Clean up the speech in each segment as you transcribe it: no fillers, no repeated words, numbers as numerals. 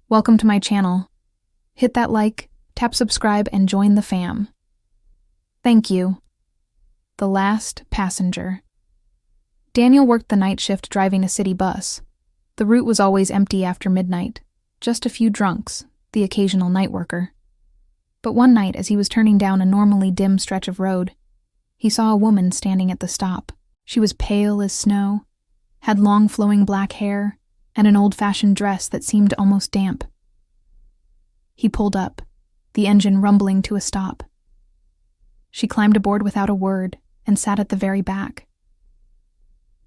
Welcome to my channel. Hit that like, tap subscribe, and join the fam. Thank you. The Last Passenger. Daniel worked the night shift driving a city bus. The route was always empty after midnight. Just a few drunks, the occasional night worker. But one night, as he was turning down a normally dim stretch of road, he saw a woman standing at the stop. She was pale as snow, had long flowing black hair, and an old-fashioned dress that seemed almost damp. He pulled up, the engine rumbling to a stop. She climbed aboard without a word and sat at the very back.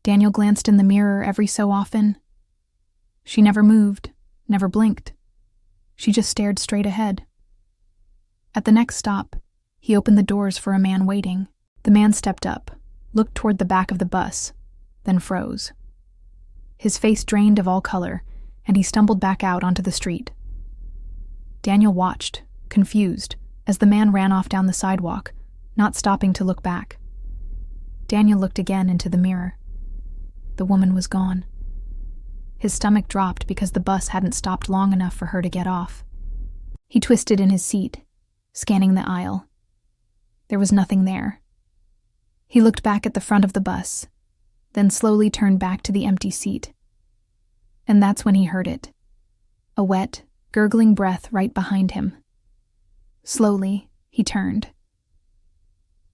Daniel glanced in the mirror every so often. She never moved, never blinked. She just stared straight ahead. At the next stop, he opened the doors for a man waiting. The man stepped up, looked toward the back of the bus, then froze. His face drained of all color, and he stumbled back out onto the street. Daniel watched, confused, as the man ran off down the sidewalk, not stopping to look back. Daniel looked again into the mirror. The woman was gone. His stomach dropped because the bus hadn't stopped long enough for her to get off. He twisted in his seat, scanning the aisle. There was nothing there. He looked back at the front of the bus, then slowly turned back to the empty seat. And that's when he heard it. A wet, gurgling breath right behind him. Slowly, he turned.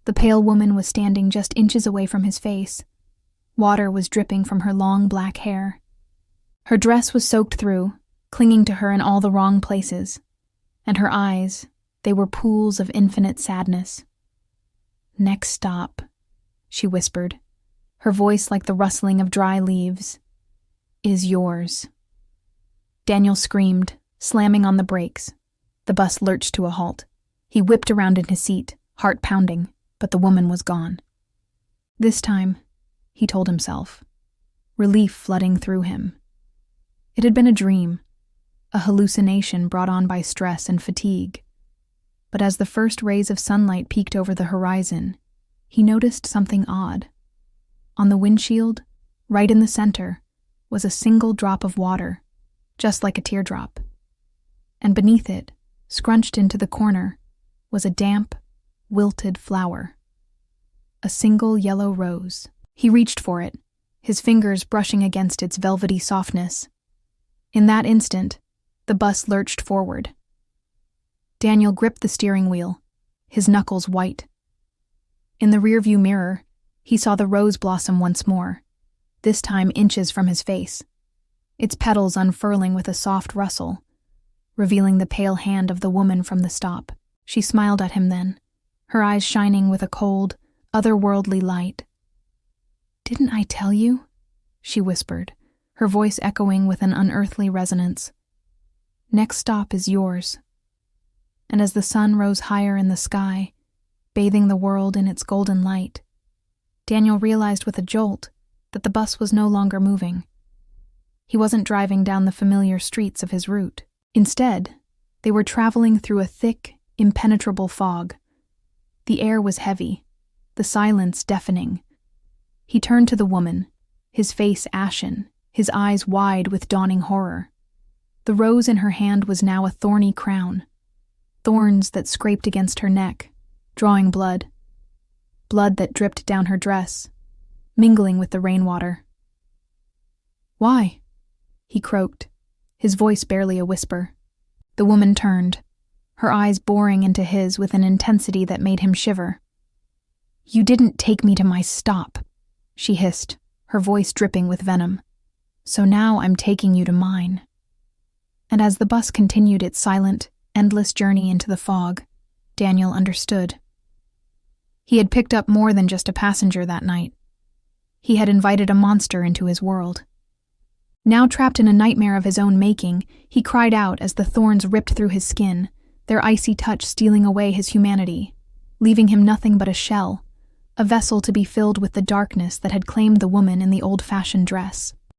The pale woman was standing just inches away from his face. Water was dripping from her long black hair. Her dress was soaked through, clinging to her in all the wrong places. And her eyes, they were pools of infinite sadness. "Next stop," she whispered, her voice like the rustling of dry leaves, "is yours." Daniel screamed, slamming on the brakes. The bus lurched to a halt. He whipped around in his seat, heart pounding, but the woman was gone. This time, he told himself, relief flooding through him. It had been a dream, a hallucination brought on by stress and fatigue. But as the first rays of sunlight peeked over the horizon, he noticed something odd. On the windshield, right in the center, was a single drop of water, just like a teardrop. And beneath it, scrunched into the corner, was a damp, wilted flower. A single yellow rose. He reached for it, his fingers brushing against its velvety softness. In that instant, the bus lurched forward. Daniel gripped the steering wheel, his knuckles white. In the rearview mirror, he saw the rose blossom once more, this time inches from his face, its petals unfurling with a soft rustle, revealing the pale hand of the woman from the stop. She smiled at him then, her eyes shining with a cold, otherworldly light. "Didn't I tell you?" she whispered, her voice echoing with an unearthly resonance. "Next stop is yours." And as the sun rose higher in the sky, bathing the world in its golden light, Daniel realized with a jolt that the bus was no longer moving. He wasn't driving down the familiar streets of his route. Instead, they were traveling through a thick, impenetrable fog. The air was heavy, the silence deafening. He turned to the woman, his face ashen, his eyes wide with dawning horror. The rose in her hand was now a thorny crown, thorns that scraped against her neck, drawing blood that dripped down her dress, mingling with the rainwater. "Why?" he croaked, his voice barely a whisper. The woman turned, her eyes boring into his with an intensity that made him shiver. "You didn't take me to my stop," she hissed, her voice dripping with venom. "So now I'm taking you to mine." And as the bus continued its silent, endless journey into the fog, Daniel understood. He had picked up more than just a passenger that night. He had invited a monster into his world. Now trapped in a nightmare of his own making, he cried out as the thorns ripped through his skin, their icy touch stealing away his humanity, leaving him nothing but a shell, a vessel to be filled with the darkness that had claimed the woman in the old-fashioned dress.